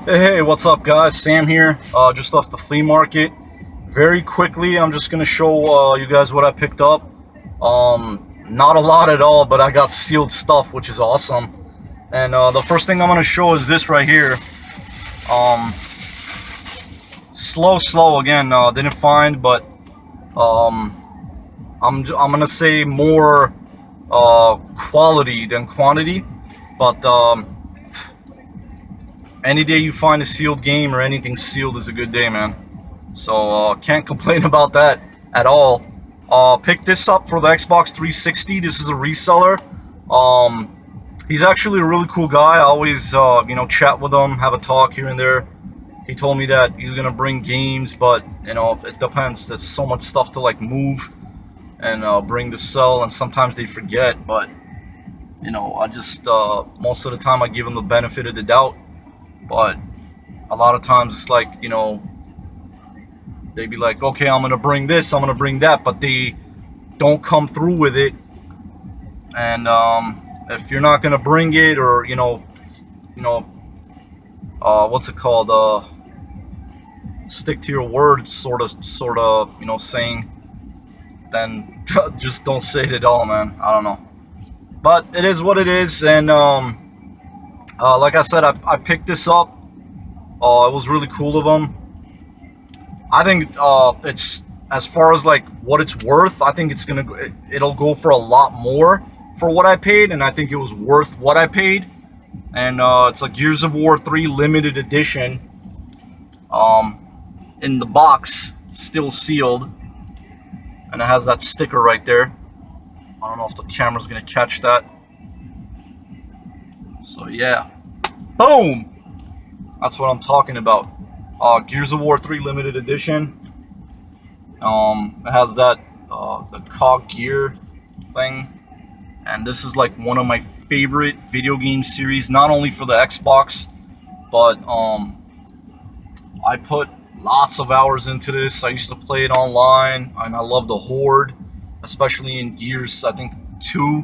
Hey, what's up, guys? Sam here. Just left the flea market. Very quickly, I'm just gonna show you guys what I picked up. Not a lot at all, but I got sealed stuff, which is awesome. And the first thing I'm gonna show is this right here. Um, slow again. Didn't find, but um, I'm gonna say more quality than quantity. But any day you find a sealed game or anything sealed is a good day, man. So can't complain about that at all. Picked this up for the Xbox 360. This is a reseller. He's actually a really cool guy. I always chat with him, have a talk here and there. He told me that he's gonna bring games, but it depends. There's so much stuff to like move and bring to sell, and sometimes they forget. But I just most of the time I give him the benefit of the doubt. But a lot of times it's like they be like, okay, I'm gonna bring this, I'm gonna bring that, but they don't come through with it. And if you're not gonna bring it, or what's it called, stick to your word, sort of, saying, then just don't say it at all, man. I don't know, but it is what it is. And like I said, I picked this up. It was really cool of them. I think it's, as far as like what it's worth, I think it'll go for a lot more for what I paid, and I think it was worth what I paid. And it's like Gears of War 3 limited edition, in the box, still sealed, and it has that sticker right there. I don't know if the camera's gonna catch that. So yeah, boom. That's what I'm talking about. Gears of War 3 limited edition. It has that the cog gear thing, and this is like one of my favorite video game series. Not only for the Xbox, but I put lots of hours into this. I used to play it online, and I love the Horde, especially in Gears. I think 2,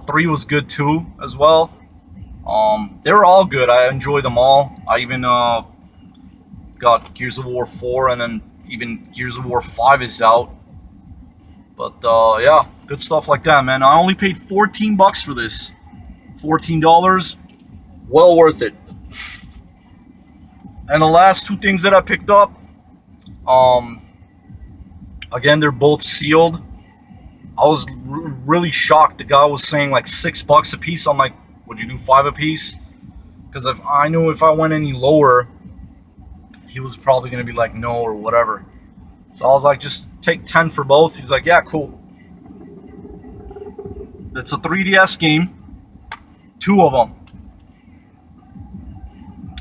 3 was good too as well. They were all good. I enjoyed them all. I even got Gears of War 4, and then even Gears of War 5 is out. But yeah, good stuff like that, man. I only paid $14 for this. $14, well worth it. And the last two things that I picked up, again, they're both sealed. I was really shocked. The guy was saying like $6 a piece. I'm like, would you do 5 a piece? Because if I knew if I went any lower, he was probably gonna be like no or whatever. So I was like, just take 10 for both. He's like, yeah, cool. It's a 3DS game, 2 of them.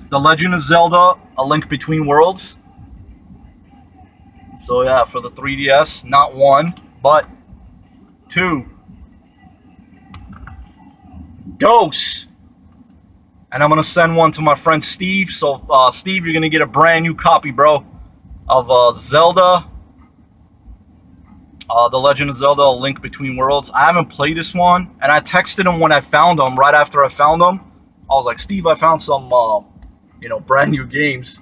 The Legend of Zelda: A Link Between Worlds. So yeah, for the 3DS, not 1, but 2. Dose. And I'm gonna send one to my friend Steve. So Steve, you're gonna get a brand new copy, bro, of Zelda, The Legend of Zelda: A Link Between Worlds. I haven't played this one, and I texted him when I found them. Right after I found them, I was like, Steve, I found some brand new games.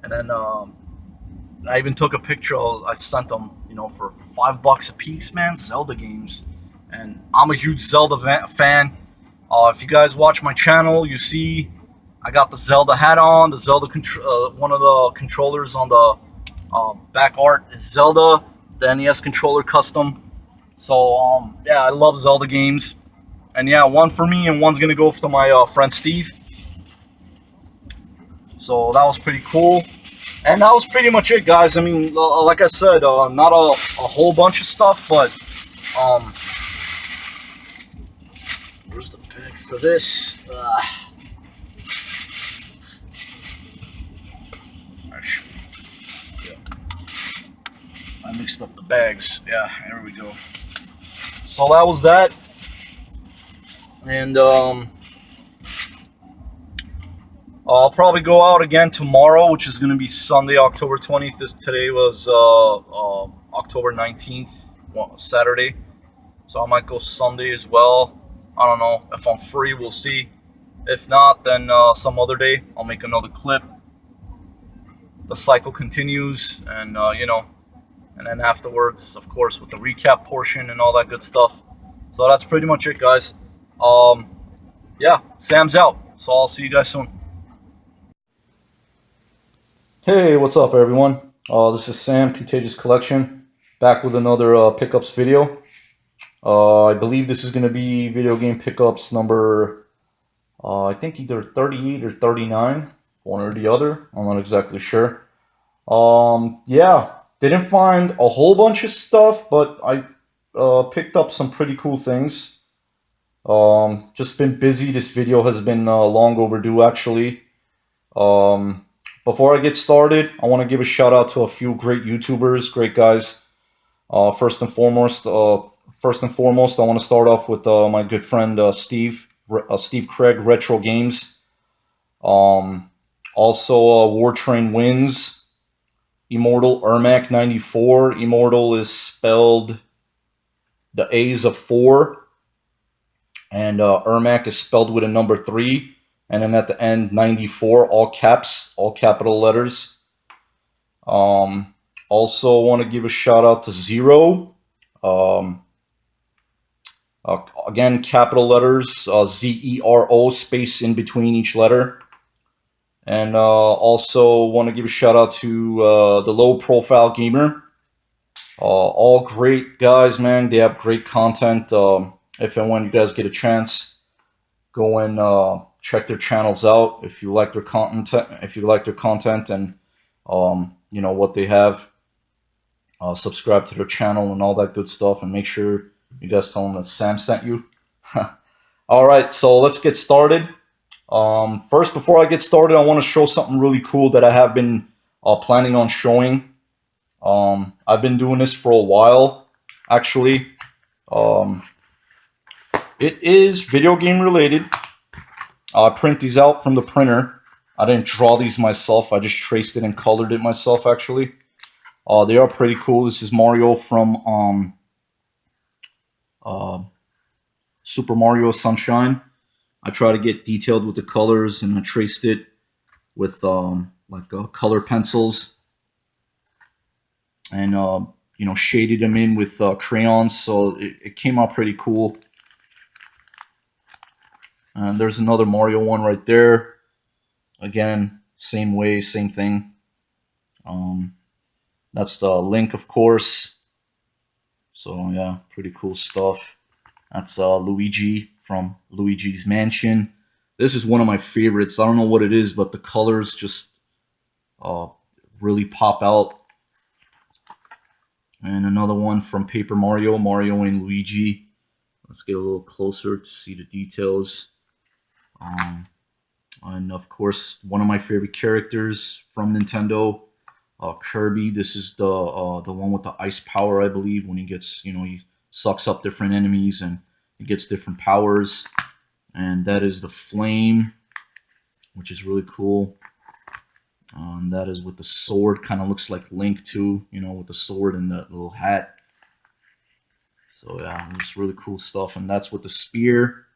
And then I even took a picture. I sent them, for $5 a piece, man. Zelda games, and I'm a huge Zelda fan. If you guys watch my channel, you see I got the Zelda hat on. The Zelda one of the controllers on the back art is Zelda. The NES controller custom. So yeah, I love Zelda games. And yeah, one for me and one's gonna go to my friend Steve. So that was pretty cool. And that was pretty much it, guys. I mean, like I said, not a whole bunch of stuff, but where's the bag for this? I mixed up the bags. Yeah, there we go. So that was that. And I'll probably go out again tomorrow, which is going to be Sunday, October 20th. Today was October 19th, Saturday. So I might go Sunday as well. I don't know if I'm free. We'll see. If not, then some other day I'll make another clip. The cycle continues, and and then afterwards, of course, with the recap portion and all that good stuff. So that's pretty much it, guys. Um, yeah, Sam's out. So I'll see you guys soon. Hey, what's up, everyone? This is Sam, Contagious Collection, back with another pickups video. I believe this is going to be video game pickups number, I think either 38 or 39, one or the other. I'm not exactly sure. Yeah, didn't find a whole bunch of stuff, but I picked up some pretty cool things. Just been busy. This video has been long overdue, actually. Um, Before I get started, I want to give a shout out to a few great YouTubers, great guys. First and foremost, I want to start off with my good friend Steve Craig, Retro Games. Um, Also, War Train Wins, Immortal Ermac 94. Immortal is spelled the A's of 4, and Ermac is spelled with a number 3, and then at the end 94, all caps, all capital letters. Also want to give a shout out to Zero. Um, Again, capital letters, Zero, space in between each letter. And also want to give a shout out to the Low Profile Gamer. All great guys, man. They have great content. If and when you guys get a chance, go and check their channels out. If you like their content, and what they have, subscribe to their channel and all that good stuff, and make sure you guys tell them that Sam sent you. All right, so let's get started. First, before I get started, I want to show something really cool that I have been planning on showing. I've been doing this for a while, actually. It is video game related. I print these out from the printer. I didn't draw these myself. I just traced it and colored it myself, actually. They are pretty cool. This is Mario from Super Mario Sunshine. I try to get detailed with the colors, and I traced it with color pencils, and shaded them in with crayons, so it came out pretty cool. And there's another Mario one right there. Again, same way, same thing. That's the Link, of course. So yeah, pretty cool stuff. That's Luigi from Luigi's Mansion. This is one of my favorites. I don't know what it is, but the colors just really pop out. And another one from Paper Mario, Mario and Luigi. Let's get a little closer to see the details. And of course, one of my favorite characters from Nintendo, Kirby. This is the one with the ice power, I believe. When he gets, he sucks up different enemies and he gets different powers. And that is the flame, which is really cool. That is with the sword. Kind of looks like Link too, with the sword and that little hat. So yeah, it's really cool stuff. And that's with the spear.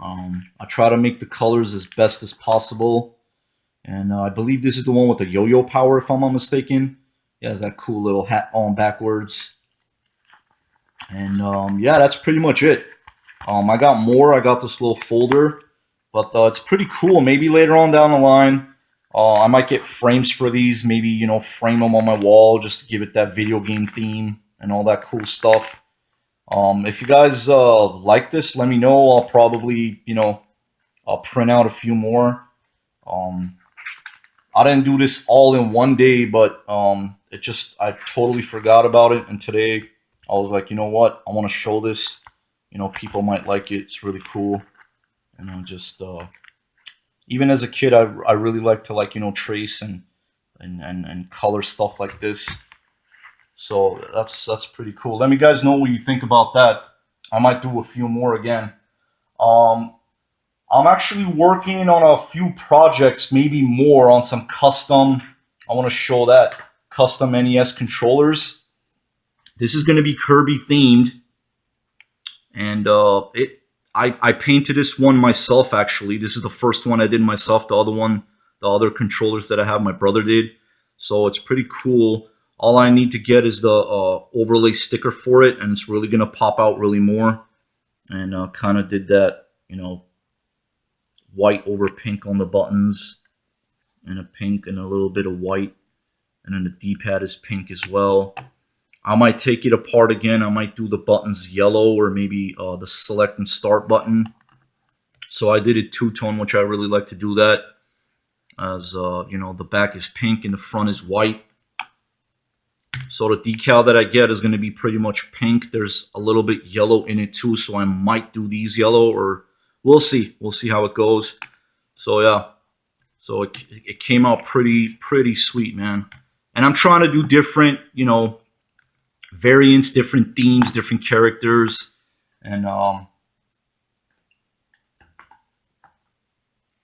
I try to make the colors as best as possible. And I believe this is the one with the yo-yo power, if I'm not mistaken. He has that cool little hat on backwards. And yeah, that's pretty much it. I got more. I got this little folder. But it's pretty cool. Maybe later on down the line, I might get frames for these. Maybe, frame them on my wall just to give it that video game theme and all that cool stuff. If you guys like this, let me know. I'll probably, I'll print out a few more. I didn't do this all in one day, but I totally forgot about it. And today I was like, you know what? I want to show this. People might like it. It's really cool. And I'm just, even as a kid, I really like to trace and color stuff like this. So that's pretty cool. Let me guys know what you think about that. I might do a few more again. I'm actually working on a few projects, maybe more, on some custom. I want to show that custom NES controllers. This is going to be Kirby themed, and I painted this one myself, actually. This is the first one I did myself. The other controllers that I have, my brother did. So it's pretty cool. All I need to get is the overlay sticker for it, and it's really going to pop out really more. And kind of did that, you know, white over pink on the buttons, and a pink and a little bit of white. And then the D-pad is pink as well. I might take it apart again. I might do the buttons yellow, or maybe the select and start button. So I did it two-tone, which I really like to do that. As you know, the back is pink and the front is white. So the decal that I get is going to be pretty much pink. There's a little bit yellow in it too, so I might do these yellow, or we'll see. We'll see how it goes. So yeah, so it came out pretty sweet, man. And I'm trying to do different, you know, variants, different themes, different characters, and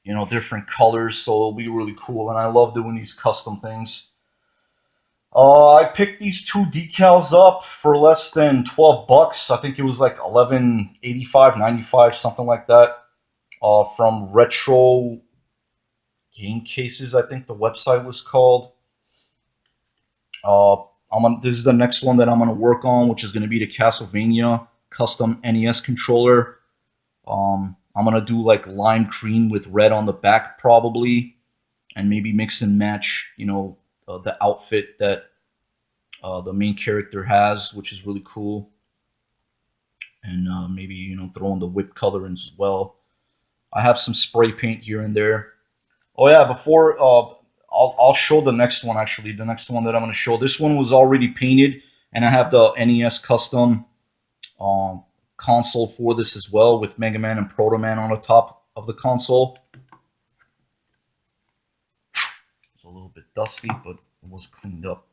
you know, different colors. So it'll be really cool. And I love doing these custom things. I picked these two decals up for less than 12 bucks. I think it was like 11.85, 95, something like that. From Retro Game Cases, I think the website was called. This is the next one that I'm going to work on, which is going to be the Castlevania custom NES controller. I'm going to do like lime green with red on the back probably, and maybe mix and match, you know, the outfit that the main character has, which is really cool. And maybe, you know, throw in the whip color as well. I have some spray paint here and there. Oh yeah, before I'll show the next one, actually. The next one that I'm going to show. This one was already painted, and I have the NES custom console for this as well, with Mega Man and Proto Man on the top of the console. It's a little bit dusty, but it was cleaned up.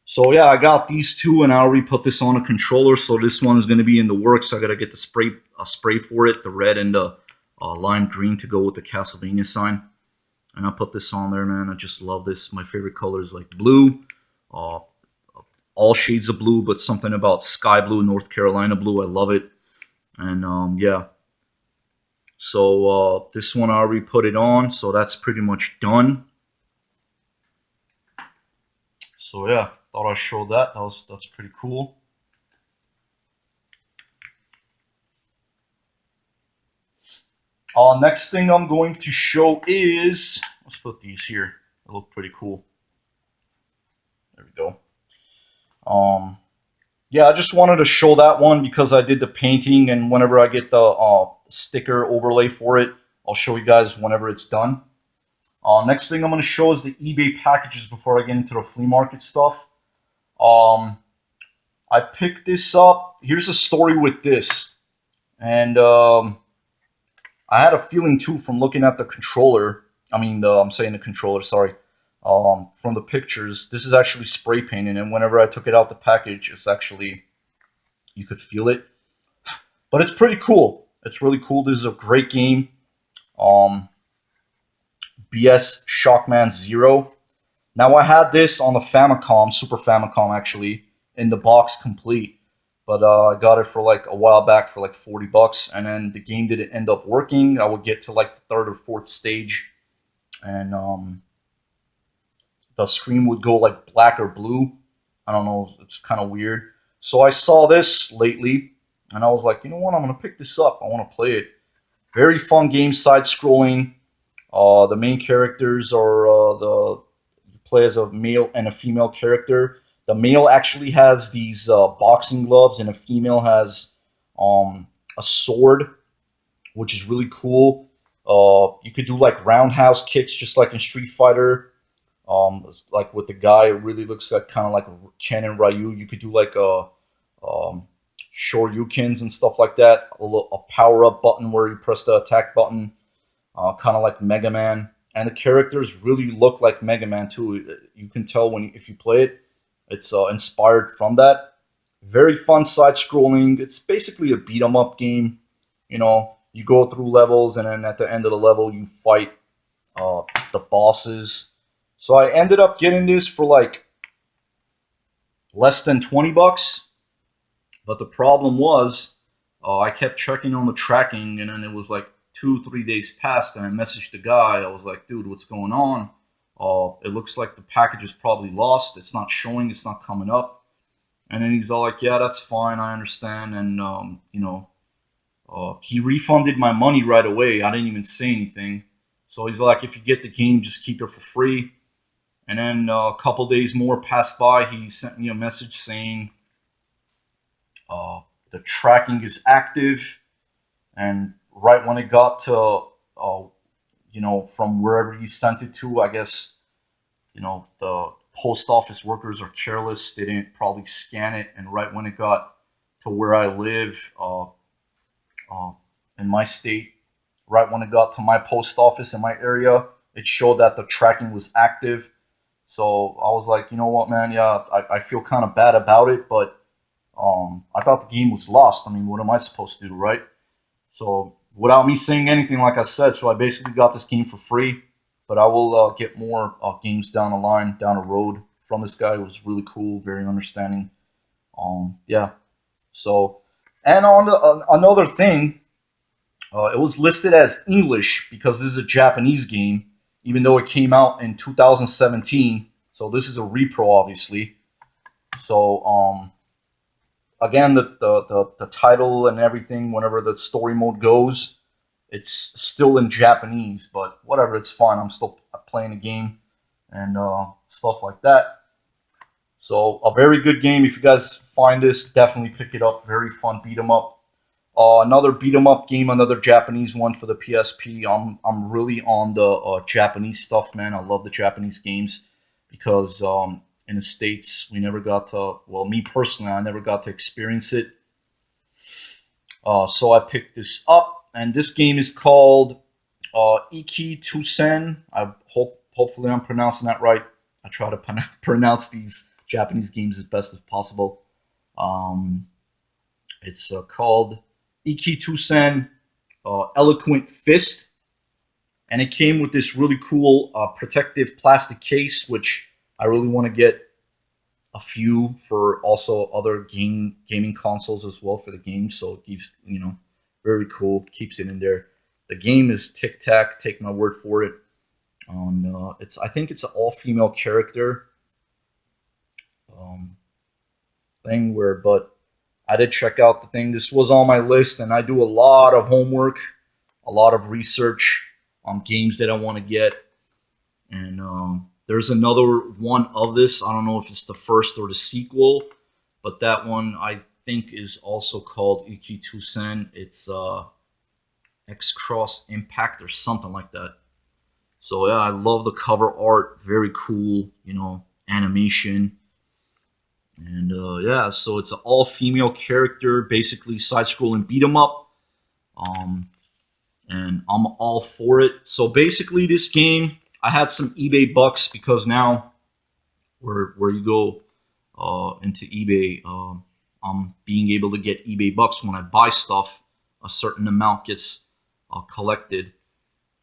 So yeah, I got these two, and I already put this on a controller. So this one is going to be in the works. I got to get the spray for it, the red and the lime green to go with the Castlevania sign. And I'll put this on there, man. I just love this. My favorite color is like blue, all shades of blue, but something about sky blue, North Carolina blue. I love it. And yeah, so this one I already put it on, so that's pretty much done. So yeah, thought I'd show that. That's pretty cool. Next thing I'm going to show is, let's put these here. They look pretty cool. There we go. Yeah, I just wanted to show that one because I did the painting, and whenever I get the sticker overlay for it, I'll show you guys whenever it's done. Next thing I'm going to show is the eBay packages before I get into the flea market stuff. I picked this up. Here's a story with this. And I had a feeling too from looking at the controller. I'm saying the controller, sorry. From the pictures, this is actually spray painted, and whenever I took it out the package, it's actually, you could feel it. But it's pretty cool. It's really cool. This is a great game. BS Shockman Zero. Now I had this on the Famicom, Super Famicom actually, in the box complete. But I got it for like a while back for like 40 bucks, and then the game didn't end up working. I would get to like the third or fourth stage, and the screen would go like black or blue. I don't know, it's kind of weird. So I saw this lately, and I was like, you know what, I'm going to pick this up. I want to play it. Very fun game, side-scrolling. The main characters are, you play as a male and a female character. The male actually has these boxing gloves, and a female has a sword, which is really cool. You could do like roundhouse kicks, just like in Street Fighter. Like with the guy, it really looks like kind of like Ken and Ryu. You could do like shoryukens and stuff like that. A power-up button where you press the attack button, kind of like Mega Man. And the characters really look like Mega Man too. You can tell if you play it. It's inspired from that. Very fun side-scrolling. It's basically a beat-em-up game. You know, you go through levels, and then at the end of the level, you fight the bosses. So I ended up getting this for like less than 20 bucks. But the problem was, I kept checking on the tracking, and then it was like 2, 3 days passed, and I messaged the guy. I was like, dude, what's going on? It looks like the package is probably lost. It's not showing. It's not coming up. And then he's all like, yeah, that's fine. I understand. And, he refunded my money right away. I didn't even say anything. So he's like, if you get the game, just keep it for free. And then a couple days more passed by. He sent me a message saying the tracking is active. And right when it got to, from wherever he sent it to, I guess, the post office workers are careless. They didn't probably scan it. And right when it got to where I live, uh, in my state, right when it got to my post office in my area, it showed that the tracking was active. So I was like, you know what, man? Yeah, I feel kind of bad about it, but I thought the game was lost. I mean, what am I supposed to do, right? So without me saying anything, like I said, so I basically got this game for free. But I will get more games down the line, down the road from this guy. It was really cool, very understanding. Yeah. So, and on another thing, it was listed as English because this is a Japanese game, even though it came out in 2017. So this is a repro, obviously. So again, the title and everything, whenever the story mode goes, it's still in Japanese. But whatever, it's fine. I'm still playing the game and stuff like that. So a very good game. If you guys find this, definitely pick it up. Very fun beat 'em up. Another beat 'em up game, another Japanese one for the PSP. I'm really on the Japanese stuff, man. I love the Japanese games because in the States we never got to. Well, me personally, I never got to experience it. So I picked this up, and this game is called Iki Tusen. Hopefully I'm pronouncing that right. I try to pronounce these Japanese games as best as possible. It's called Iki Tusen Eloquent Fist, and it came with this really cool protective plastic case, which I really want to get a few for also other gaming consoles as well for the game. So it keeps, very cool. Keeps it in there. The game is Tic Tac. Take my word for it. I think it's an all-female character thing but I did check out the thing. This was on my list, and I do a lot of homework, a lot of research on games that I want to get. And there's another one of this. I don't know if it's the first or the sequel, but that one I think is also called Iki Tusen. It's X Cross Impact or something like that. So yeah, I love the cover art. Very cool, animation. And yeah, so it's an all-female character, basically side-scrolling beat 'em up. And I'm all for it. So basically, this game, I had some eBay bucks because now, where you go into eBay, I'm being able to get eBay bucks when I buy stuff. A certain amount gets collected.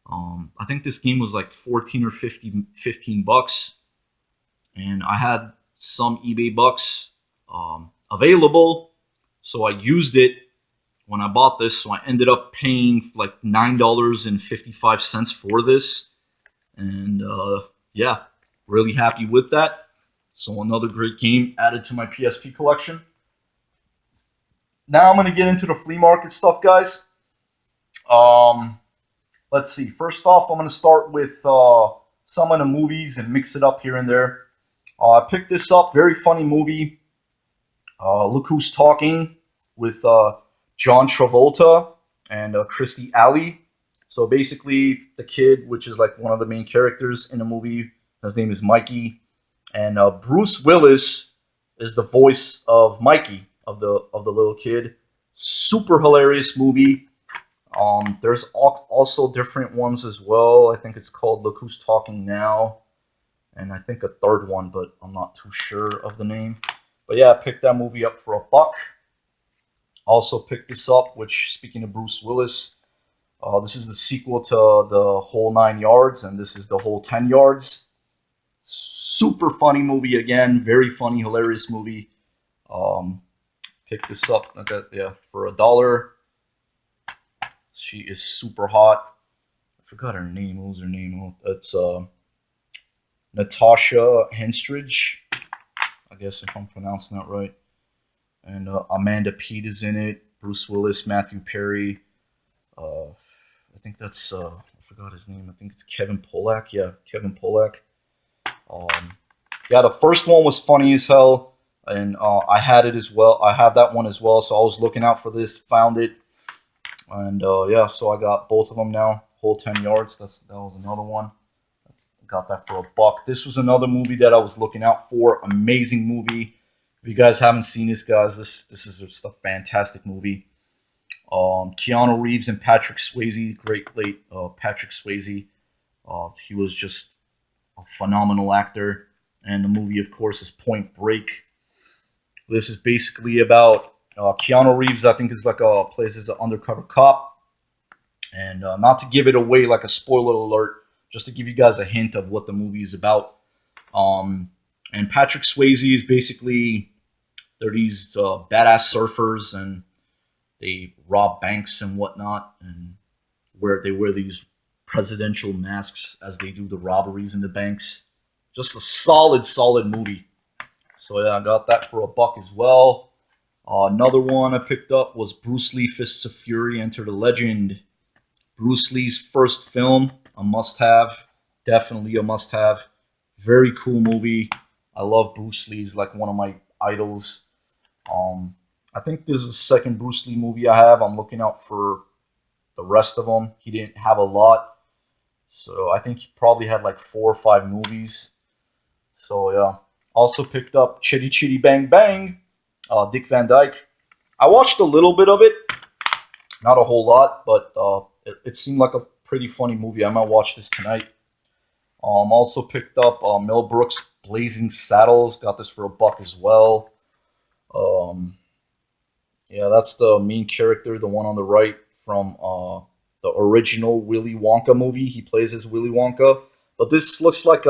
I think this game was like 14 or 15 bucks, and I had some eBay bucks available, so I used it when I bought this. So I ended up paying like $9.55 for this, and yeah, really happy with that. So another great game added to my PSP collection. Now I'm gonna get into the flea market stuff, guys. Let's see. First off, I'm gonna start with some of the movies and mix it up here and there. I picked this up. Very funny movie. Look Who's Talking with John Travolta and Kirstie Alley. So basically, the kid, which is like one of the main characters in the movie, his name is Mikey, and Bruce Willis is the voice of Mikey, of the little kid. Super hilarious movie. There's also different ones as well. I think it's called Look Who's Talking Now, and I think a third one, but I'm not too sure of the name. But yeah, I picked that movie up for $1. Also picked this up, which, speaking of Bruce Willis, this is the sequel to The Whole 9 Yards, and this is The Whole 10 Yards. Super funny movie again, very funny, hilarious movie. Picked this up, for $1. She is super hot. I forgot her name. What was her name? Oh, it's Natasha Henstridge. I guess if I'm pronouncing that right. And Amanda Peet is in it. Bruce Willis, Matthew Perry. I think that's I forgot his name. I think it's Kevin Pollak. Yeah, Kevin Pollak. Um, yeah, the first one was funny as hell, and I had it as well. I have that one as well, so I was looking out for this, found it, and yeah, so I got both of them now. Whole 10 yards. That was another one. Got that for $1. This was another movie that I was looking out for. Amazing movie. If you guys haven't seen this, guys, this is just a fantastic movie. Keanu Reeves and Patrick Swayze, great late Patrick Swayze. He was just a phenomenal actor. And the movie, of course, is Point Break. This is basically about Keanu Reeves. I think is like plays as an undercover cop. And not to give it away, like a spoiler alert, just to give you guys a hint of what the movie is about. And Patrick Swayze is basically, they're these badass surfers, and they rob banks and whatnot, and where they wear these presidential masks as they do the robberies in the banks. Just a solid movie. So yeah, I got that for $1 as well. Another one I picked up was Bruce Lee Fists of Fury, Enter the Legend. Bruce Lee's first film, a must-have. Definitely a must-have. Very cool movie. I love Bruce Lee. He's like one of my idols. I think this is the second Bruce Lee movie I have. I'm looking out for the rest of them. He didn't have a lot. So I think he probably had like 4 or 5 movies. So yeah. Also picked up Chitty Chitty Bang Bang, Dick Van Dyke. I watched a little bit of it. Not a whole lot, but it seemed like a pretty funny movie. I might watch this tonight. Also picked up Mel Brooks' Blazing Saddles. Got this for $1 as well. Yeah, that's the main character, the one on the right from the original Willy Wonka movie. He plays as Willy Wonka. But this looks like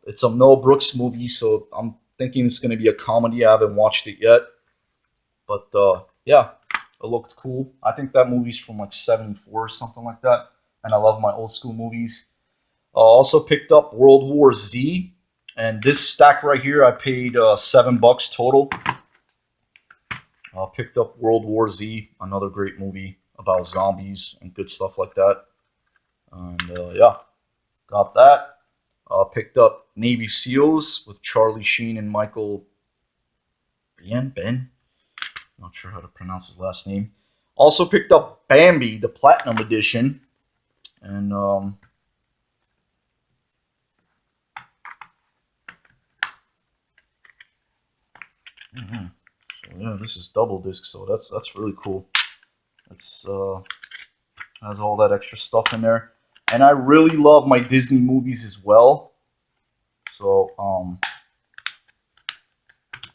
it's a Mel Brooks movie, so I'm thinking it's going to be a comedy. I haven't watched it yet. But yeah, it looked cool. I think that movie's from like 74 or something like that. And I love my old school movies. Also picked up World War Z. And this stack right here, I paid $7 total. Picked up World War Z, another great movie about zombies and good stuff like that. And yeah, got that. Picked up Navy SEALs with Charlie Sheen and Michael Ben. Not sure how to pronounce his last name. Also picked up Bambi, the Platinum Edition. And so yeah, this is double disc, so that's really cool. It's has all that extra stuff in there. And I really love my Disney movies as well. So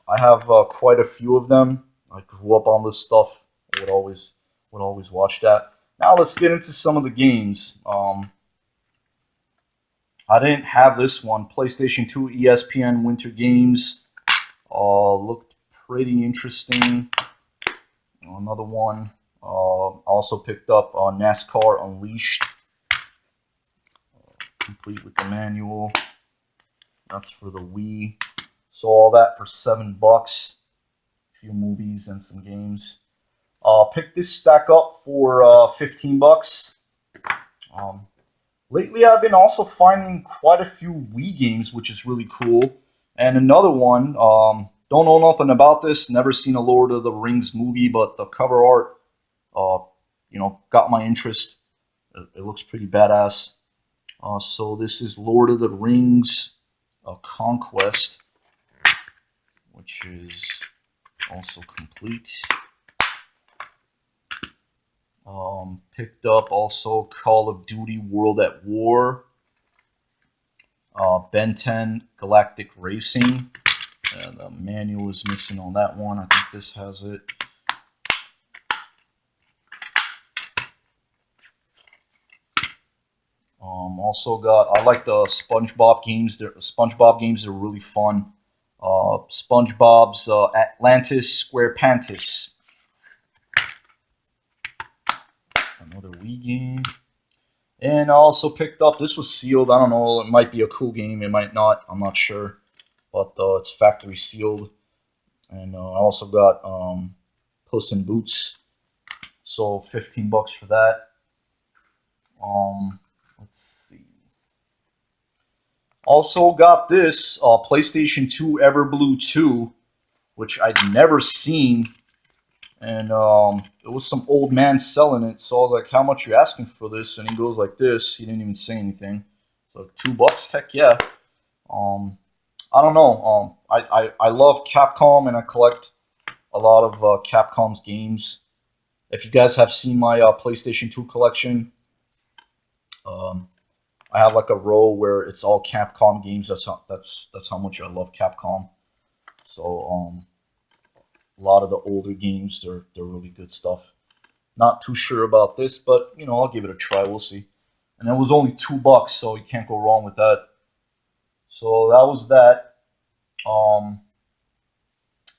I have quite a few of them. I grew up on this stuff. I would always watch that. Now let's get into some of the games. I didn't have this one. PlayStation 2 ESPN Winter Games. Looked pretty interesting. Another one. Also picked up NASCAR Unleashed. Complete with the manual. That's for the Wii. So all that for $7. A few movies and some games. Picked this stack up for $15. Lately, I've been also finding quite a few Wii games, which is really cool. And another one, don't know nothing about this, never seen a Lord of the Rings movie, but the cover art, got my interest. It looks pretty badass. So this is Lord of the Rings Conquest, which is also complete. Picked up also Call of Duty World at War, Ben 10 Galactic Racing. The manual is missing on that one. I think this has it. Also got, I like the SpongeBob games. The SpongeBob games are really fun. SpongeBob's Atlantis SquarePantis. Another Wii game. And I also picked up, this was sealed. I don't know, it might be a cool game, it might not. I'm not sure. But it's factory sealed. And I also got Puss in Boots. So $15 for that. Let's see. Also got this PlayStation 2 Everblue 2, which I'd never seen. And it was some old man selling it. So I was like, how much are you asking for this? And he goes like this. He didn't even say anything. So $2? Heck yeah. I don't know. I love Capcom and I collect a lot of Capcom's games. If you guys have seen my PlayStation 2 collection, I have like a row where it's all Capcom games. That's how much I love Capcom. So a lot of the older games, they're really good stuff. Not too sure about this, but you know, I'll give it a try. We'll see. And it was only $2, so you can't go wrong with that. So that was that. I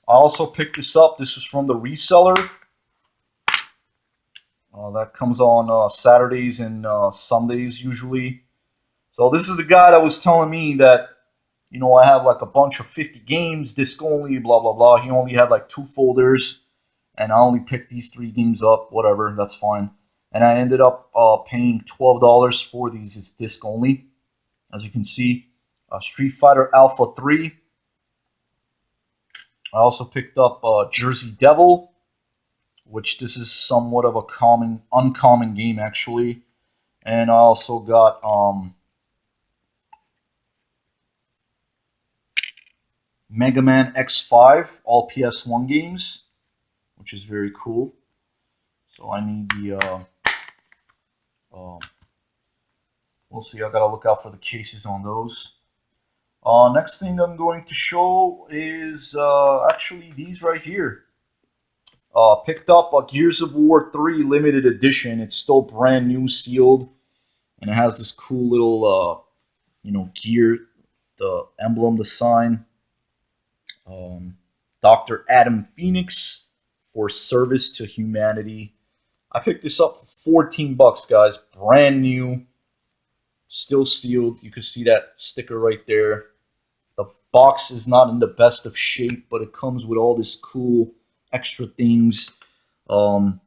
also picked this up. This was from the reseller. That comes on Saturdays and Sundays usually. So this is the guy that was telling me that, you know, I have like a bunch of 50 games, disc only, blah, blah, blah. He only had like 2 folders, and I only picked these 3 games up, whatever, that's fine. And I ended up paying $12 for these. It's disc only, as you can see. Street Fighter Alpha 3. I also picked up Jersey Devil, which this is somewhat of a uncommon game actually. And I also got Mega Man X5, all PS1 games, which is very cool. So I need the, we'll see, I gotta look out for the cases on those. Next thing I'm going to show is actually these right here. Picked up a Gears of War 3 limited edition. It's still brand new, sealed, and it has this cool little, you know, gear, the emblem, the sign. Dr. Adam Phoenix for service to humanity. I picked this up for $14, guys. Brand new, still sealed. You can see that sticker right there. The box is not in the best of shape, but it comes with all this cool extra things. And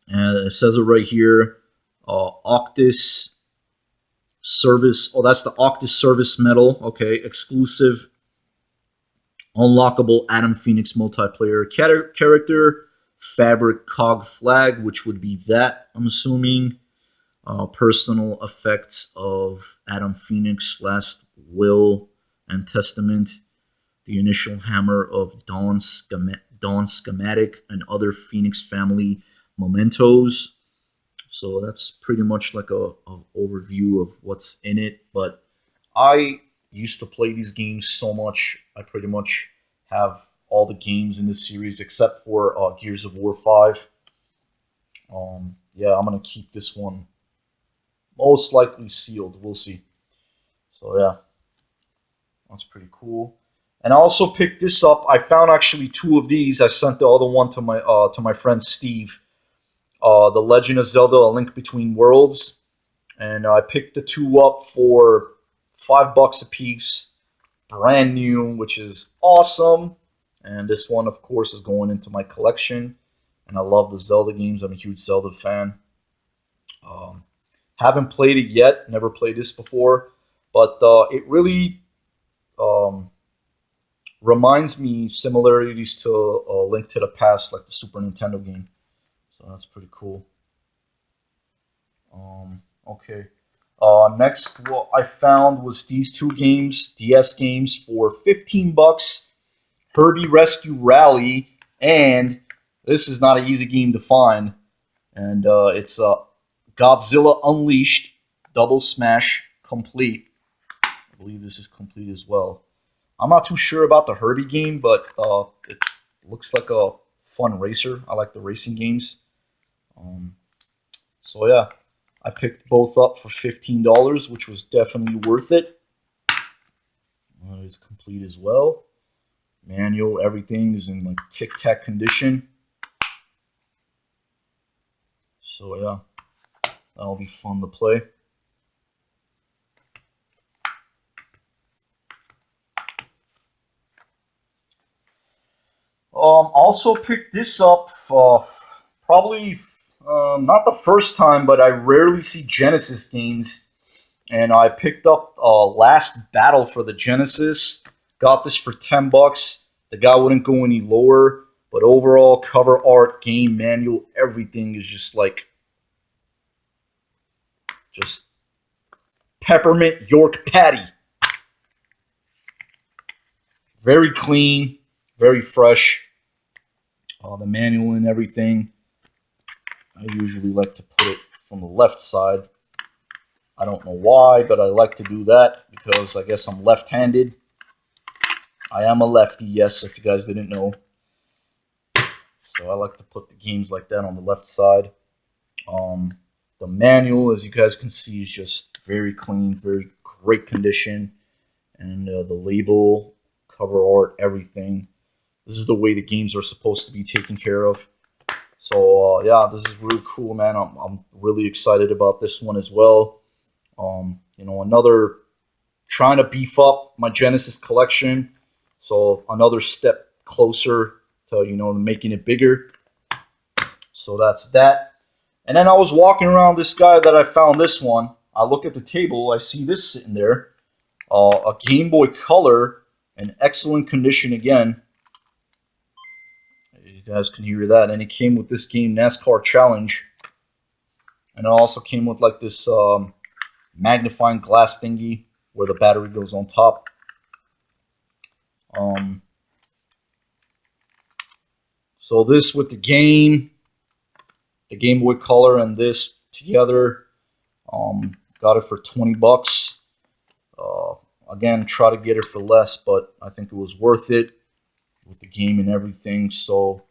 it says it right here. Octus service. Oh, that's the Octus service medal. Okay, exclusive, unlockable Adam Phoenix multiplayer character. Fabric cog flag, which would be that, I'm assuming. Personal effects of Adam Phoenix, last will and testament. The initial hammer of Dawn schematic and other Phoenix family mementos. So that's pretty much like a overview of what's in it. But I used to play these games so much. I pretty much have all the games in this series except for Gears of War 5. Yeah, I'm gonna keep this one most likely sealed. We'll see. So yeah, that's pretty cool. And I also picked this up. I found actually 2 of these. I sent the other one to my friend Steve. The Legend of Zelda: A Link Between Worlds, and I picked the 2 up for $5 a piece, brand new, which is awesome. And this one, of course, is going into my collection. And I love the Zelda games. I'm a huge Zelda fan. Haven't played it yet. Never played this before, but it really reminds me similarities to Link to the Past, like the Super Nintendo game. So that's pretty cool. Okay. Next, what I found was these 2 games, DS games, for $15. Kirby Rescue Rally, and this is not an easy game to find. And it's Godzilla Unleashed Double Smash Complete. I believe this is complete as well. I'm not too sure about the Herbie game, but it looks like a fun racer. I like the racing games. So yeah, I picked both up for $15, which was definitely worth it. It's complete as well. Manual, everything is in like tic-tac condition. So yeah, That'll be fun to play. Also picked this up probably not the first time, but I rarely see Genesis games. And I picked up Last Battle for the Genesis. Got this for $10. The guy wouldn't go any lower. But overall, cover art, game manual, everything is just peppermint York patty. Very clean, very fresh. The manual and everything. I usually like to put it from the left side. I don't know why, but I like to do that because I guess I'm left-handed. I am a lefty, yes, if you guys didn't know. So I like to put the games like that on the left side. The manual, as you guys can see, is just very clean, very great condition. And the label, cover art, everything. This is the way the games are supposed to be taken care of. So, yeah, this is really cool, man. I'm really excited about this one as well. You know, another, trying to beef up my Genesis collection. So, another step closer to, you know, making it bigger. So, that's that. And then I was walking around this guy that I found this one. I look at the table. I see this sitting there. A Game Boy Color in excellent condition again. You guys can hear that. And it came with this game, NASCAR Challenge. And it also came with like this magnifying glass thingy where the battery goes on top. So this with the Game Boy Color, and this together, got it for $20. Again, try to get it for less, but I think it was worth it with the game and everything. So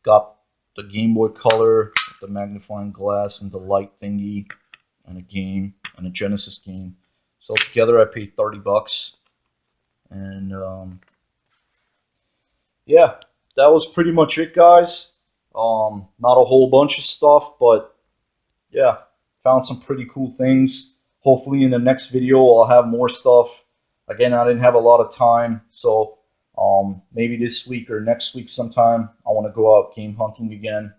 got the Game Boy Color, the magnifying glass, and the light thingy, and a game, and a Genesis game. So together I paid $30. And yeah, that was pretty much it, guys. Not a whole bunch of stuff, but yeah, found some pretty cool things. Hopefully in the next video I'll have more stuff. Again, I didn't have a lot of time, so maybe this week or next week sometime I want to go out game hunting again.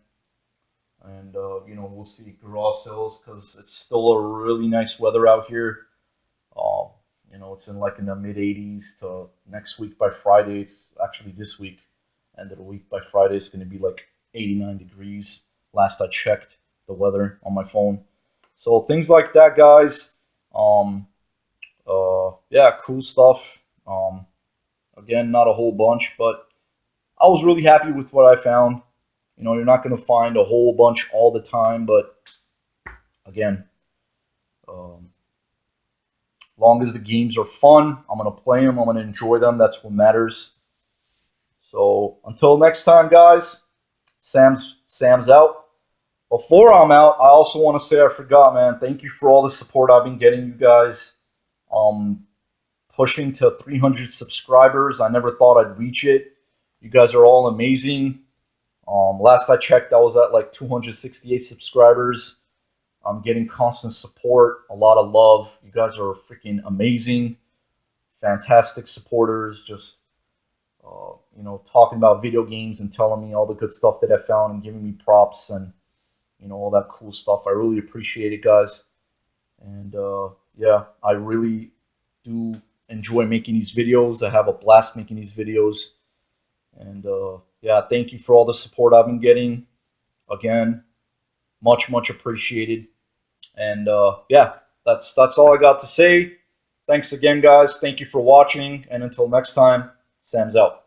And you know, we'll see garage sales because it's still a really nice weather out here. You know, it's in like in the mid 80s to next week by Friday. It's actually this week, end of the week by Friday, it's going to be like 89 degrees. Last I checked the weather on my phone. So things like that, guys. Yeah, cool stuff. Again, not a whole bunch, but I was really happy with what I found. You know, you're not going to find a whole bunch all the time, but again, long as the games are fun, I'm going to play them. I'm going to enjoy them. That's what matters. So until next time, guys, Sam's out. Before I'm out, I also want to say I forgot, man. Thank you for all the support I've been getting, you guys. Pushing to 300 subscribers. I never thought I'd reach it. You guys are all amazing. Last I checked, I was at like 268 subscribers. I'm getting constant support, a lot of love. You guys are freaking amazing, fantastic supporters. Just you know, talking about video games and telling me all the good stuff that I found and giving me props and, you know, all that cool stuff. I really appreciate it, guys. And yeah, I really do enjoy making these videos. I have a blast making these videos. And yeah, thank you for all the support I've been getting. Again, much appreciated. And yeah, that's all I got to say. Thanks again, guys. Thank you for watching. And until next time, Sam's out.